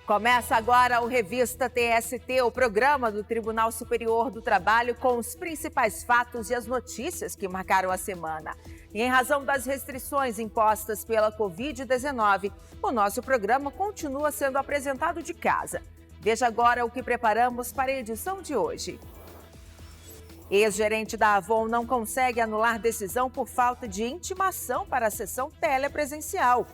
Começa agora o Revista TST, o programa do Tribunal Superior do Trabalho com os principais fatos e as notícias que marcaram a semana. E em razão das restrições impostas pela Covid-19, o nosso programa continua sendo apresentado de casa. Veja agora o que preparamos para a edição de hoje. Ex-gerente da Avon não consegue anular decisão por falta de intimação para a sessão telepresencial.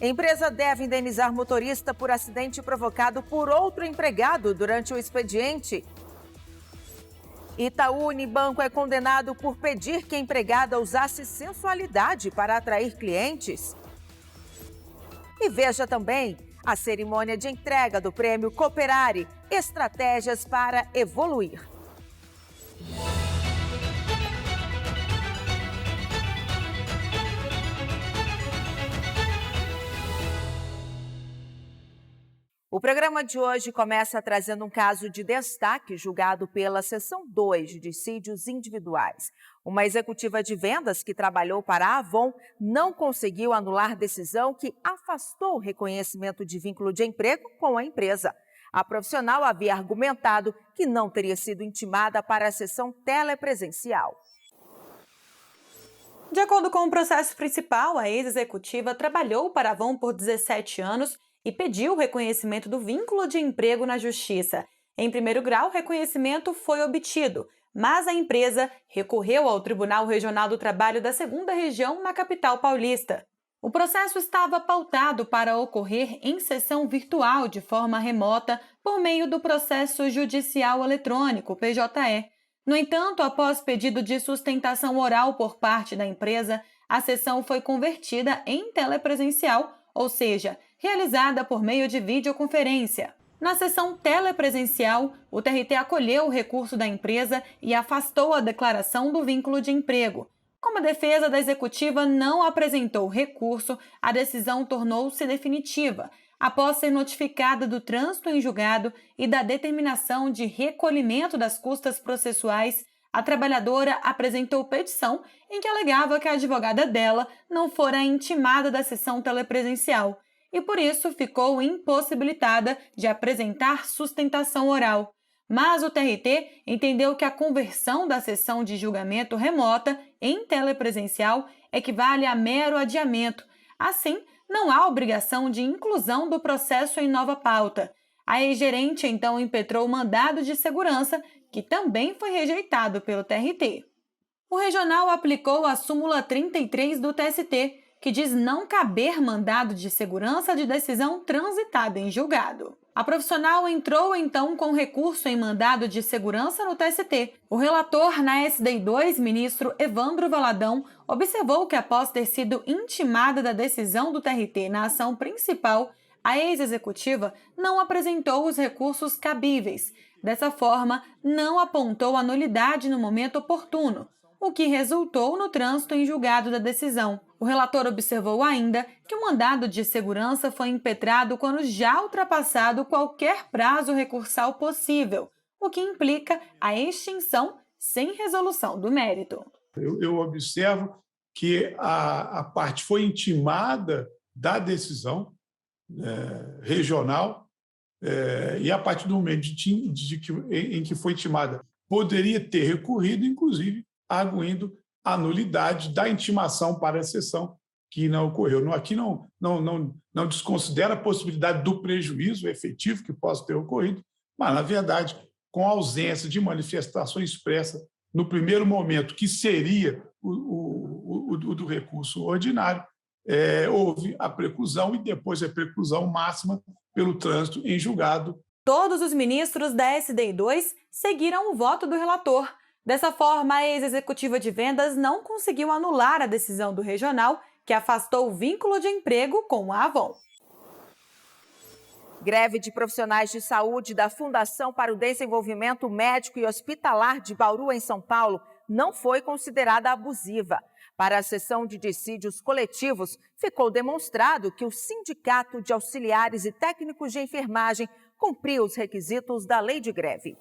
Empresa deve indenizar motorista por acidente provocado por outro empregado durante o expediente. Itaú Unibanco é condenado por pedir que a empregada usasse sensualidade para atrair clientes. E veja também a cerimônia de entrega do prêmio Cooperare, estratégias para evoluir. O programa de hoje começa trazendo um caso de destaque julgado pela Seção 2 de Dissídios Individuais. Uma executiva de vendas que trabalhou para a Avon não conseguiu anular decisão que afastou o reconhecimento de vínculo de emprego com a empresa. A profissional havia argumentado que não teria sido intimada para a sessão telepresencial. De acordo com o processo principal, a ex-executiva trabalhou para a Avon por 17 anos e pediu o reconhecimento do vínculo de emprego na Justiça. Em primeiro grau, o reconhecimento foi obtido, mas a empresa recorreu ao Tribunal Regional do Trabalho da 2ª Região na capital paulista. O processo estava pautado para ocorrer em sessão virtual de forma remota por meio do Processo Judicial Eletrônico, PJE. No entanto, após pedido de sustentação oral por parte da empresa, a sessão foi convertida em telepresencial, ou seja, realizada por meio de videoconferência. Na sessão telepresencial, o TRT acolheu o recurso da empresa e afastou a declaração do vínculo de emprego. Como a defesa da executiva não apresentou recurso, a decisão tornou-se definitiva, após ser notificada do trânsito em julgado e da determinação de recolhimento das custas processuais. A trabalhadora apresentou petição em que alegava que a advogada dela não fora intimada da sessão telepresencial e, por isso, ficou impossibilitada de apresentar sustentação oral. Mas o TRT entendeu que a conversão da sessão de julgamento remota em telepresencial equivale a mero adiamento. Assim, não há obrigação de inclusão do processo em nova pauta. A ex-gerente então impetrou o mandado de segurança, que também foi rejeitado pelo TRT. O regional aplicou a súmula 33 do TST, que diz não caber mandado de segurança de decisão transitada em julgado. A profissional entrou então com recurso em mandado de segurança no TST. O relator na SDI2, ministro Evandro Valadão, observou que após ter sido intimada da decisão do TRT na ação principal, a ex-executiva não apresentou os recursos cabíveis. Dessa forma, não apontou a nulidade no momento oportuno, o que resultou no trânsito em julgado da decisão. O relator observou ainda que o mandado de segurança foi impetrado quando já ultrapassado qualquer prazo recursal possível, o que implica a extinção sem resolução do mérito. Eu observo que a parte foi intimada da decisão regional e a partir do momento em que foi intimada, poderia ter recorrido, inclusive, arguindo a nulidade da intimação para a sessão, que não ocorreu. Aqui não desconsidera a possibilidade do prejuízo efetivo que possa ter ocorrido, mas, na verdade, com a ausência de manifestação expressa no primeiro momento, que seria o do recurso ordinário, houve a preclusão e depois a preclusão máxima pelo trânsito em julgado. Todos os ministros da SDI2 seguiram o voto do relator. Dessa forma, a ex-executiva de vendas não conseguiu anular a decisão do regional, que afastou o vínculo de emprego com a Avon. Greve de profissionais de saúde da Fundação para o Desenvolvimento Médico e Hospitalar de Bauru, em São Paulo, não foi considerada abusiva. Para a sessão de dissídios coletivos, ficou demonstrado que o Sindicato de Auxiliares e Técnicos de Enfermagem cumpriu os requisitos da lei de greve.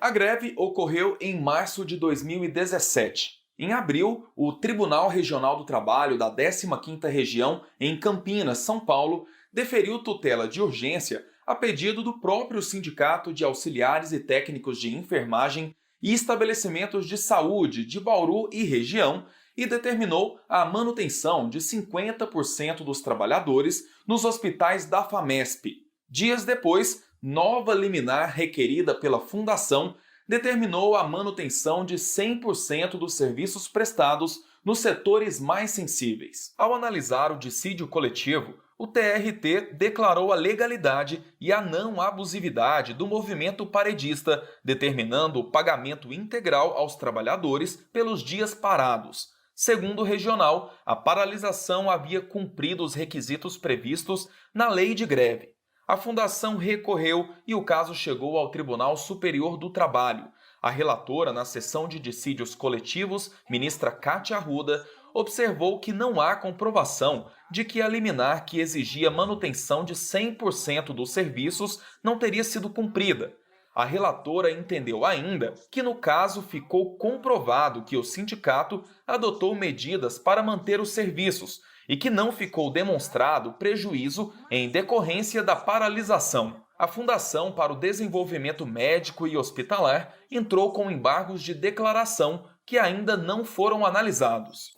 A greve ocorreu em março de 2017 Em abril, o Tribunal Regional do Trabalho da 15ª Região, em Campinas, São Paulo, deferiu tutela de urgência a pedido do próprio Sindicato de Auxiliares e Técnicos de Enfermagem e Estabelecimentos de Saúde de Bauru e região e determinou a manutenção de 50% dos trabalhadores nos hospitais da FAMESP. Dias depois, nova liminar requerida pela Fundação determinou a manutenção de 100% dos serviços prestados nos setores mais sensíveis. Ao analisar o dissídio coletivo, o TRT declarou a legalidade e a não abusividade do movimento paredista, determinando o pagamento integral aos trabalhadores pelos dias parados. Segundo o regional, a paralisação havia cumprido os requisitos previstos na lei de greve. A Fundação recorreu e o caso chegou ao Tribunal Superior do Trabalho. A relatora na sessão de dissídios coletivos, ministra Cátia Arruda, observou que não há comprovação de que a liminar que exigia manutenção de 100% dos serviços não teria sido cumprida. A relatora entendeu ainda que no caso ficou comprovado que o sindicato adotou medidas para manter os serviços e que não ficou demonstrado prejuízo em decorrência da paralisação. A Fundação para o Desenvolvimento Médico e Hospitalar entrou com embargos de declaração que ainda não foram analisados.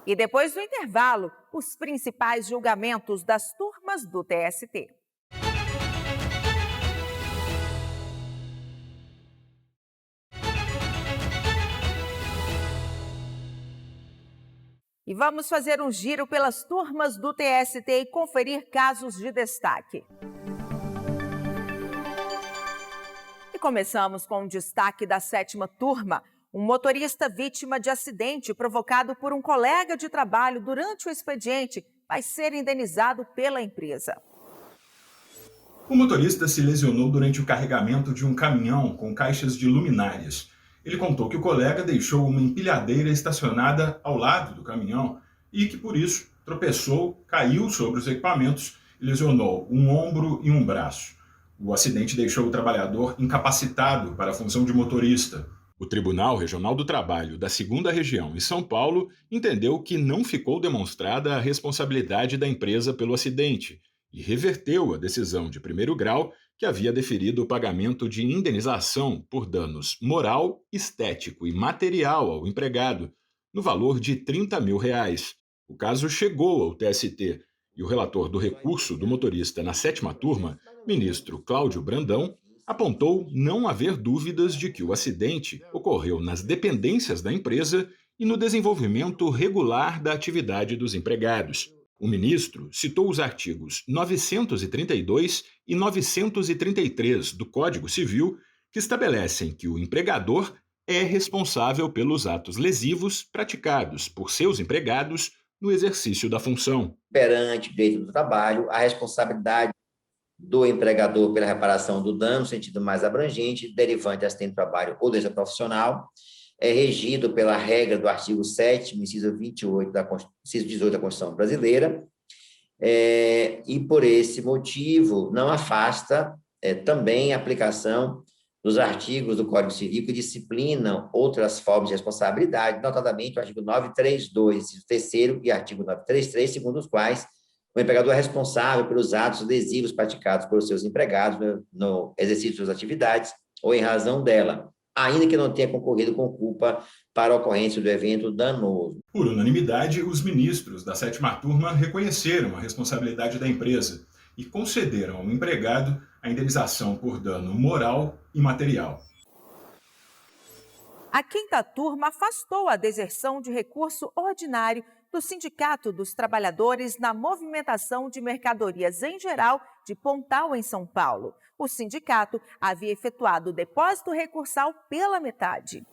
E depois do intervalo, os principais julgamentos das turmas do TST. E vamos fazer um giro pelas turmas do TST e conferir casos de destaque. E começamos com um destaque da 7ª turma. Um motorista vítima de acidente provocado por um colega de trabalho durante o expediente vai ser indenizado pela empresa. O motorista se lesionou durante o carregamento de um caminhão com caixas de luminárias. Ele contou que o colega deixou uma empilhadeira estacionada ao lado do caminhão e que, por isso, tropeçou, caiu sobre os equipamentos e lesionou um ombro e um braço. O acidente deixou o trabalhador incapacitado para a função de motorista. O Tribunal Regional do Trabalho da 2ª Região em São Paulo entendeu que não ficou demonstrada a responsabilidade da empresa pelo acidente e reverteu a decisão de primeiro grau que havia deferido o pagamento de indenização por danos moral, estético e material ao empregado, no valor de R$30 mil. O caso chegou ao TST e o relator do recurso do motorista na 7ª turma, ministro Cláudio Brandão, apontou não haver dúvidas de que o acidente ocorreu nas dependências da empresa e no desenvolvimento regular da atividade dos empregados. O ministro citou os artigos 932 e 933 do Código Civil, que estabelecem que o empregador é responsável pelos atos lesivos praticados por seus empregados no exercício da função. Perante o direito do trabalho, a responsabilidade do empregador pela reparação do dano, no sentido mais abrangente, derivante de acidente de trabalho ou doença profissional, é regido pela regra do artigo 7º, inciso 18 da Constituição Brasileira, e por esse motivo não afasta também a aplicação dos artigos do Código Civil que disciplinam outras formas de responsabilidade, notadamente o artigo 932, inciso 3º, e artigo 933, segundo os quais o empregador é responsável pelos atos lesivos praticados por seus empregados no exercício de suas atividades ou em razão dela, ainda que não tenha concorrido com culpa para a ocorrência do evento danoso. Por unanimidade, os ministros da 7ª turma reconheceram a responsabilidade da empresa e concederam ao empregado a indenização por dano moral e material. A 5ª turma afastou a deserção de recurso ordinário do Sindicato dos Trabalhadores na movimentação de mercadorias em geral de Pontal, em São Paulo. O sindicato havia efetuado o depósito recursal pela metade.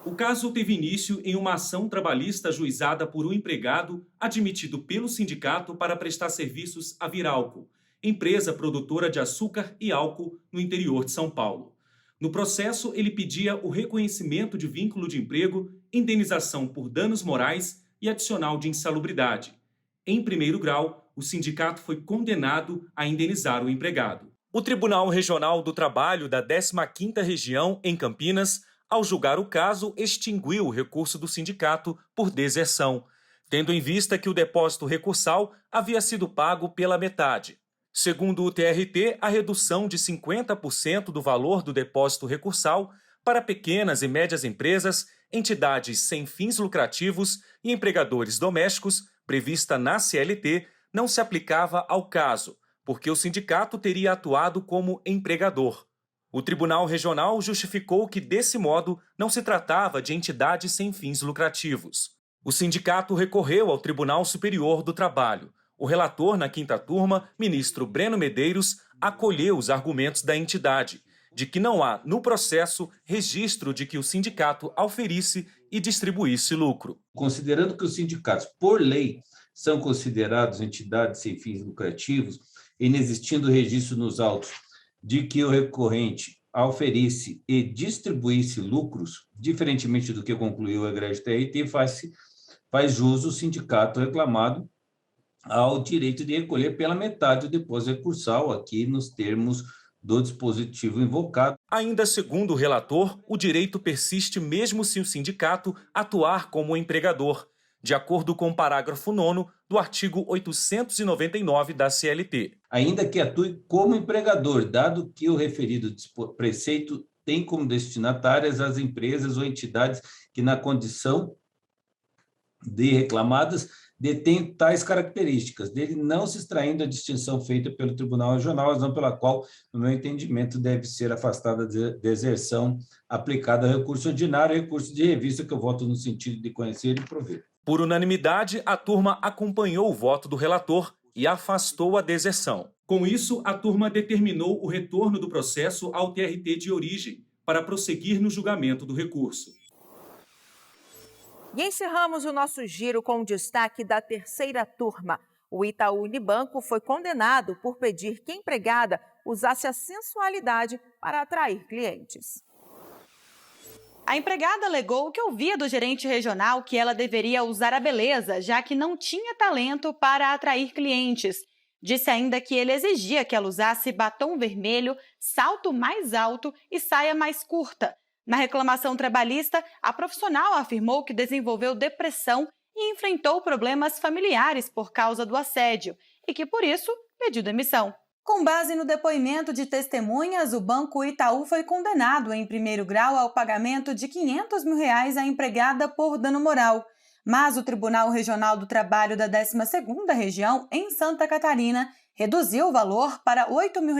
O caso teve início em uma ação trabalhista ajuizada por um empregado admitido pelo sindicato para prestar serviços à Virálcool, empresa produtora de açúcar e álcool no interior de São Paulo. No processo, ele pedia o reconhecimento de vínculo de emprego, indenização por danos morais e adicional de insalubridade. Em primeiro grau, o sindicato foi condenado a indenizar o empregado. O Tribunal Regional do Trabalho da 15ª Região, em Campinas, ao julgar o caso, extinguiu o recurso do sindicato por deserção, tendo em vista que o depósito recursal havia sido pago pela metade. Segundo o TRT, a redução de 50% do valor do depósito recursal para pequenas e médias empresas, entidades sem fins lucrativos e empregadores domésticos, prevista na CLT, não se aplicava ao caso, porque o sindicato teria atuado como empregador. O Tribunal Regional justificou que, desse modo, não se tratava de entidades sem fins lucrativos. O sindicato recorreu ao Tribunal Superior do Trabalho. O relator na quinta turma, ministro Breno Medeiros, acolheu os argumentos da entidade, de que não há, no processo, registro de que o sindicato auferisse e distribuísse lucro. Considerando que os sindicatos, por lei, são considerados entidades sem fins lucrativos, inexistindo registro nos autos de que o recorrente auferisse e distribuísse lucros, diferentemente do que concluiu o egrégio TRT, faz jus o sindicato reclamado ao direito de recolher pela metade o depósito recursal, aqui nos termos do dispositivo invocado. Ainda segundo o relator, o direito persiste mesmo se o sindicato atuar como empregador, de acordo com o parágrafo 9º do artigo 899 da CLT. Ainda que atue como empregador, dado que o referido preceito tem como destinatárias as empresas ou entidades que, na condição de reclamadas, detêm tais características, dele não se extraindo a distinção feita pelo Tribunal Regional, razão pela qual, no meu entendimento, deve ser afastada de deserção aplicada ao recurso ordinário, recurso de revista, que eu voto no sentido de conhecer e prover. Por unanimidade, a turma acompanhou o voto do relator e afastou a deserção. Com isso, a turma determinou o retorno do processo ao TRT de origem, para prosseguir no julgamento do recurso. E encerramos o nosso giro com o destaque da terceira turma. O Itaú Unibanco foi condenado por pedir que a empregada usasse a sensualidade para atrair clientes. A empregada alegou que ouvia do gerente regional que ela deveria usar a beleza, já que não tinha talento para atrair clientes. Disse ainda que ele exigia que ela usasse batom vermelho, salto mais alto e saia mais curta. Na reclamação trabalhista, a profissional afirmou que desenvolveu depressão e enfrentou problemas familiares por causa do assédio e que, por isso, pediu demissão. Com base no depoimento de testemunhas, o Banco Itaú foi condenado em primeiro grau ao pagamento de R$500 mil à empregada por dano moral. Mas o Tribunal Regional do Trabalho da 12ª Região, em Santa Catarina, reduziu o valor para R$8 mil.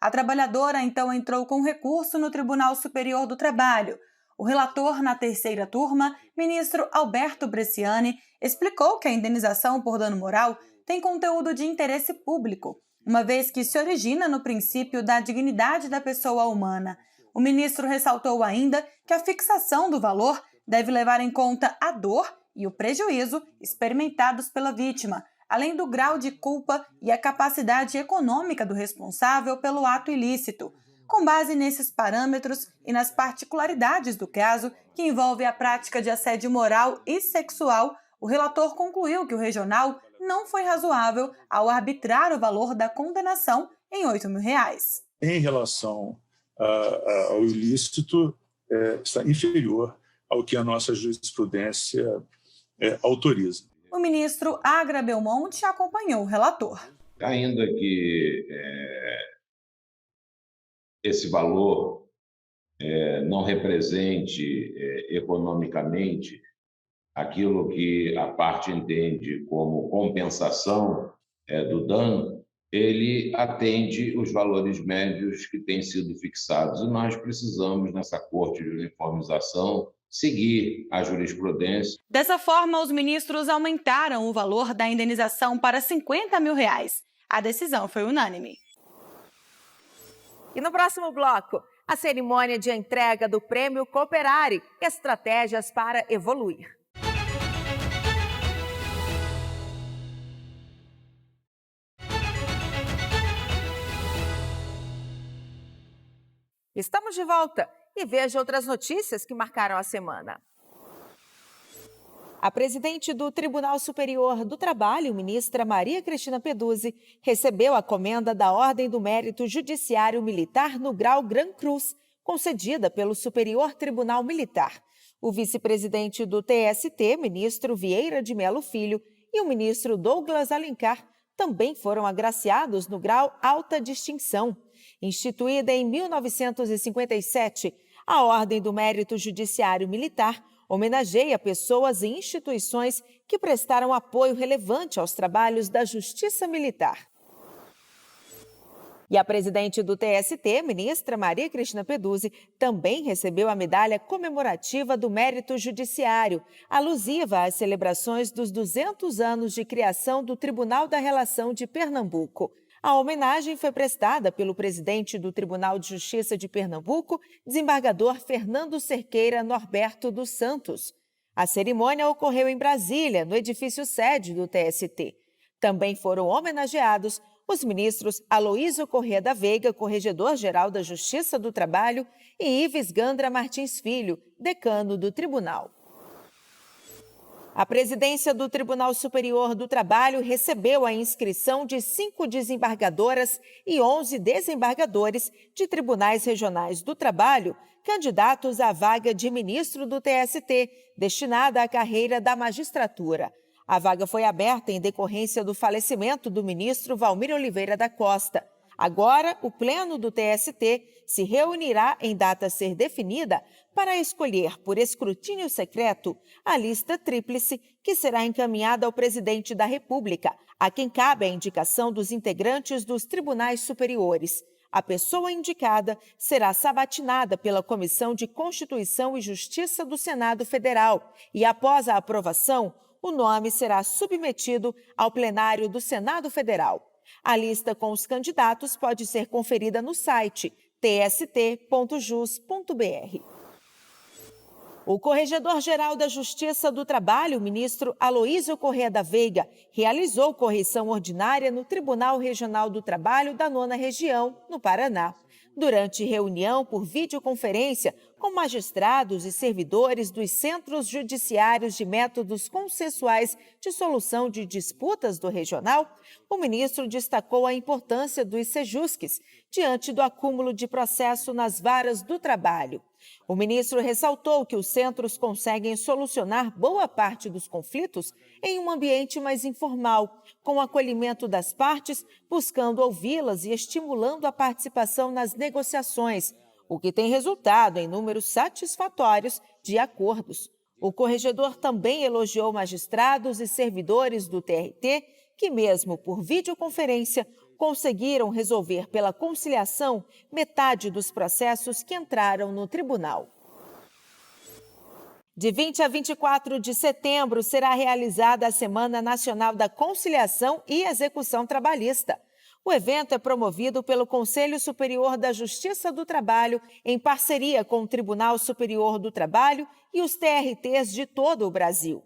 A trabalhadora então entrou com recurso no Tribunal Superior do Trabalho. O relator na terceira turma, ministro Alberto Bresciani, explicou que a indenização por dano moral tem conteúdo de interesse público, uma vez que se origina no princípio da dignidade da pessoa humana. O ministro ressaltou ainda que a fixação do valor deve levar em conta a dor e o prejuízo experimentados pela vítima, além do grau de culpa e a capacidade econômica do responsável pelo ato ilícito. Com base nesses parâmetros e nas particularidades do caso, que envolve a prática de assédio moral e sexual, o relator concluiu que o regional não foi razoável ao arbitrar o valor da condenação em R$8 mil. Em relação ao ilícito, está inferior ao que a nossa jurisprudência autoriza. O ministro Agra Belmonte acompanhou o relator. Ainda que esse valor não represente economicamente aquilo que a parte entende como compensação do dano, ele atende os valores médios que têm sido fixados. E nós precisamos, nessa Corte de Uniformização, seguir a jurisprudência. Dessa forma, os ministros aumentaram o valor da indenização para R$50 mil. A decisão foi unânime. E no próximo bloco, a cerimônia de entrega do Prêmio Cooperare, estratégias para evoluir. Estamos de volta e veja outras notícias que marcaram a semana. A presidente do Tribunal Superior do Trabalho, ministra Maria Cristina Peduzzi, recebeu a comenda da Ordem do Mérito Judiciário Militar no grau Gran Cruz, concedida pelo Superior Tribunal Militar. O vice-presidente do TST, ministro Vieira de Mello Filho, e o ministro Douglas Alencar também foram agraciados no grau Alta Distinção. Instituída em 1957, a Ordem do Mérito Judiciário Militar homenageia pessoas e instituições que prestaram apoio relevante aos trabalhos da Justiça Militar. E a presidente do TST, ministra Maria Cristina Peduzzi, também recebeu a medalha comemorativa do Mérito Judiciário, alusiva às celebrações dos 200 anos de criação do Tribunal da Relação de Pernambuco. A homenagem foi prestada pelo presidente do Tribunal de Justiça de Pernambuco, desembargador Fernando Cerqueira Norberto dos Santos. A cerimônia ocorreu em Brasília, no edifício sede do TST. Também foram homenageados os ministros Aloísio Corrêa da Veiga, corregedor-geral da Justiça do Trabalho, e Ives Gandra Martins Filho, decano do tribunal. A presidência do Tribunal Superior do Trabalho recebeu a inscrição de 5 desembargadoras e 11 desembargadores de tribunais regionais do trabalho, candidatos à vaga de ministro do TST, destinada à carreira da magistratura. A vaga foi aberta em decorrência do falecimento do ministro Valmir Oliveira da Costa. Agora, o Pleno do TST se reunirá em data a ser definida para escolher, por escrutínio secreto, a lista tríplice que será encaminhada ao presidente da República, a quem cabe a indicação dos integrantes dos tribunais superiores. A pessoa indicada será sabatinada pela Comissão de Constituição e Justiça do Senado Federal e, após a aprovação, o nome será submetido ao plenário do Senado Federal. A lista com os candidatos pode ser conferida no site tst.jus.br. O Corregedor-Geral da Justiça do Trabalho, ministro Aloísio Corrêa da Veiga, realizou correição ordinária no Tribunal Regional do Trabalho da 9ª Região, no Paraná. Durante reunião por videoconferência com magistrados e servidores dos Centros Judiciários de Métodos Consensuais de Solução de Disputas do Regional, o ministro destacou a importância dos sejusques diante do acúmulo de processo nas varas do trabalho. O ministro ressaltou que os centros conseguem solucionar boa parte dos conflitos em um ambiente mais informal, com o acolhimento das partes, buscando ouvi-las e estimulando a participação nas negociações, o que tem resultado em números satisfatórios de acordos. O corregedor também elogiou magistrados e servidores do TRT que, mesmo por videoconferência, conseguiram resolver pela conciliação metade dos processos que entraram no tribunal. De 20 a 24 de setembro será realizada a Semana Nacional da Conciliação e Execução Trabalhista. O evento é promovido pelo Conselho Superior da Justiça do Trabalho, em parceria com o Tribunal Superior do Trabalho e os TRTs de todo o Brasil.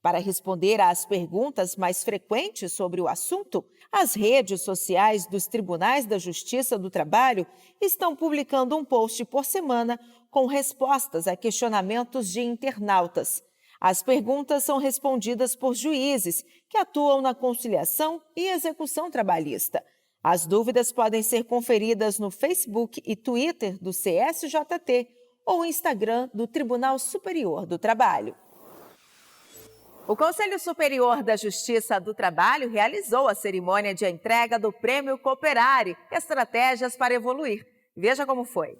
Para responder às perguntas mais frequentes sobre o assunto, as redes sociais dos Tribunais da Justiça do Trabalho estão publicando um post por semana com respostas a questionamentos de internautas. As perguntas são respondidas por juízes que atuam na conciliação e execução trabalhista. As dúvidas podem ser conferidas no Facebook e Twitter do CSJT ou Instagram do Tribunal Superior do Trabalho. O Conselho Superior da Justiça do Trabalho realizou a cerimônia de entrega do Prêmio Cooperare Estratégias para Evoluir. Veja como foi.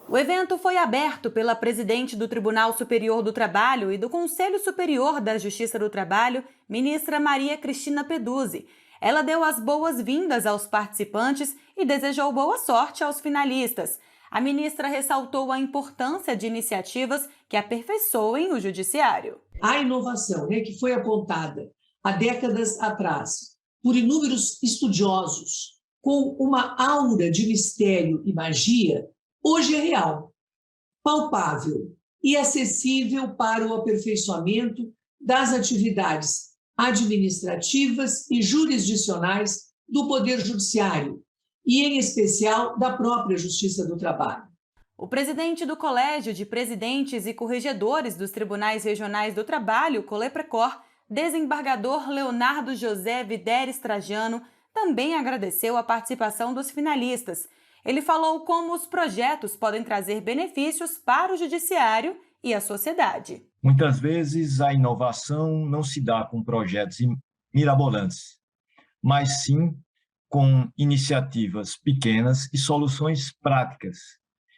O evento foi aberto pela presidente do Tribunal Superior do Trabalho e do Conselho Superior da Justiça do Trabalho, ministra Maria Cristina Peduzzi. Ela deu as boas-vindas aos participantes e desejou boa sorte aos finalistas. A ministra ressaltou a importância de iniciativas que aperfeiçoem o judiciário. A inovação, que foi apontada há décadas atrás por inúmeros estudiosos com uma aura de mistério e magia, hoje é real, palpável e acessível para o aperfeiçoamento das atividades administrativas e jurisdicionais do Poder Judiciário, e, em especial, da própria Justiça do Trabalho. O presidente do Colégio de Presidentes e Corregedores dos Tribunais Regionais do Trabalho, Coleprecor, desembargador Leonardo José Videres Trajano, também agradeceu a participação dos finalistas. Ele falou como os projetos podem trazer benefícios para o judiciário e a sociedade. Muitas vezes a inovação não se dá com projetos mirabolantes, mas sim com iniciativas pequenas e soluções práticas,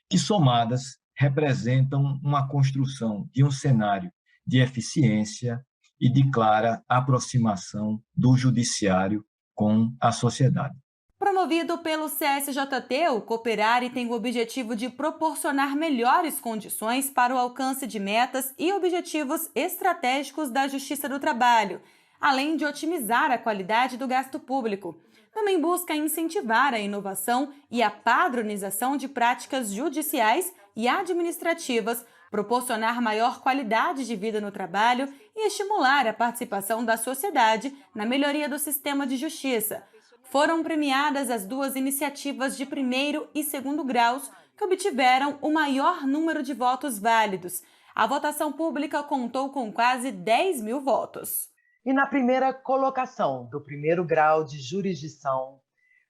que somadas representam uma construção de um cenário de eficiência e de clara aproximação do judiciário com a sociedade. Promovido pelo CSJT, o Cooperare tem o objetivo de proporcionar melhores condições para o alcance de metas e objetivos estratégicos da Justiça do Trabalho, além de otimizar a qualidade do gasto público. Também busca incentivar a inovação e a padronização de práticas judiciais e administrativas, proporcionar maior qualidade de vida no trabalho e estimular a participação da sociedade na melhoria do sistema de justiça. Foram premiadas as 2 iniciativas de primeiro e segundo graus que obtiveram o maior número de votos válidos. A votação pública contou com quase 10 mil votos. E na primeira colocação do primeiro grau de jurisdição,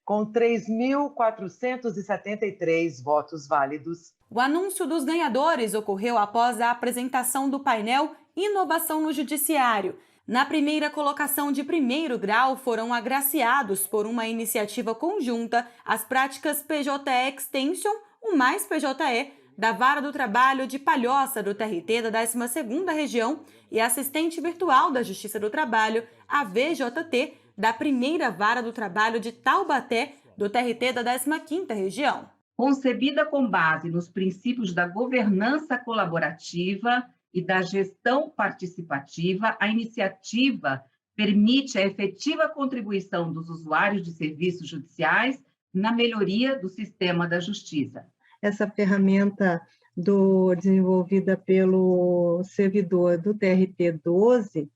com 3.473 votos válidos. O anúncio dos ganhadores ocorreu após a apresentação do painel Inovação no Judiciário. Na primeira colocação de primeiro grau, foram agraciados por uma iniciativa conjunta as práticas PJE Extension, o Mais PJE, da Vara do Trabalho de Palhoça, do TRT da 12ª Região, e assistente virtual da Justiça do Trabalho, a VJT, da primeira Vara do Trabalho de Taubaté, do TRT da 15ª Região. Concebida com base nos princípios da governança colaborativa e da gestão participativa, a iniciativa permite a efetiva contribuição dos usuários de serviços judiciais na melhoria do sistema da justiça. Essa ferramenta desenvolvida pelo servidor do TRT 12,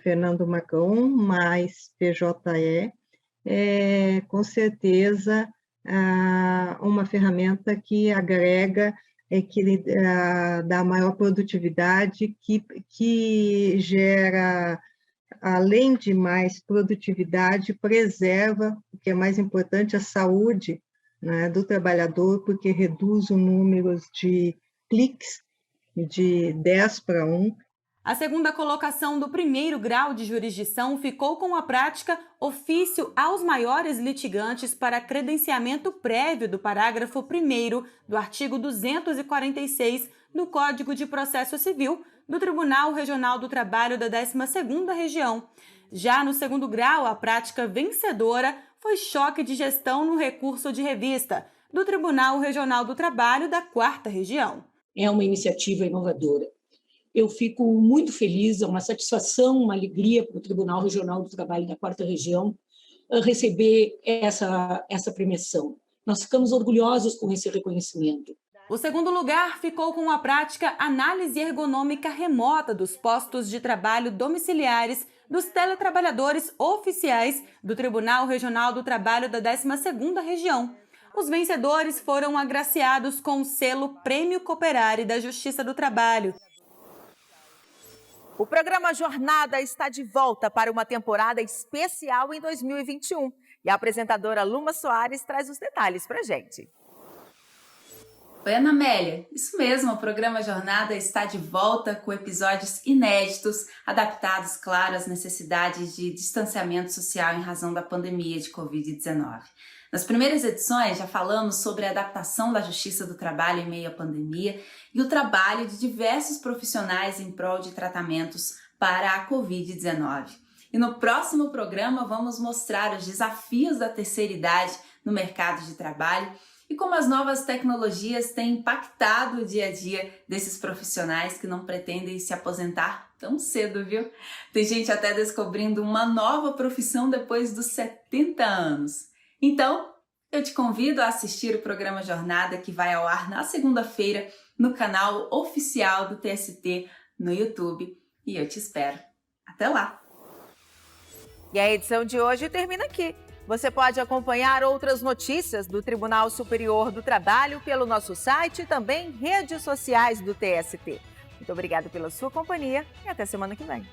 Fernando Macron, mais PJE, com certeza uma ferramenta que agrega, que dá maior produtividade, que gera, além de mais produtividade, preserva, o que é mais importante, a saúde, né, do trabalhador, porque reduz o número de cliques de 10 para 1. A segunda colocação do primeiro grau de jurisdição ficou com a prática Ofício aos maiores litigantes para credenciamento prévio do parágrafo 1º do artigo 246 do Código de Processo Civil do Tribunal Regional do Trabalho da 12ª Região. Já no segundo grau, a prática vencedora foi choque de gestão no recurso de revista do Tribunal Regional do Trabalho da 4ª Região. É uma iniciativa inovadora. Eu fico muito feliz, é uma satisfação, uma alegria para o Tribunal Regional do Trabalho da 4ª Região receber essa premiação. Nós ficamos orgulhosos com esse reconhecimento. O segundo lugar ficou com a prática Análise Ergonômica Remota dos Postos de Trabalho Domiciliares dos Teletrabalhadores Oficiais do Tribunal Regional do Trabalho da 12ª Região. Os vencedores foram agraciados com o selo Prêmio Cooperare da Justiça do Trabalho. O programa Jornada está de volta para uma temporada especial em 2021. E a apresentadora Luma Soares traz os detalhes para a gente. Oi, Ana Amélia. Isso mesmo, o programa Jornada está de volta com episódios inéditos, adaptados, claro, às necessidades de distanciamento social em razão da pandemia de Covid-19. Nas primeiras edições, já falamos sobre a adaptação da Justiça do Trabalho em meio à pandemia e o trabalho de diversos profissionais em prol de tratamentos para a Covid-19. E no próximo programa vamos mostrar os desafios da terceira idade no mercado de trabalho e como as novas tecnologias têm impactado o dia a dia desses profissionais que não pretendem se aposentar tão cedo, viu? Tem gente até descobrindo uma nova profissão depois dos 70 anos. Então, eu te convido a assistir o programa Jornada, que vai ao ar na segunda-feira no canal oficial do TST no YouTube. E eu te espero. Até lá! E a edição de hoje termina aqui. Você pode acompanhar outras notícias do Tribunal Superior do Trabalho pelo nosso site e também redes sociais do TST. Muito obrigada pela sua companhia e até semana que vem.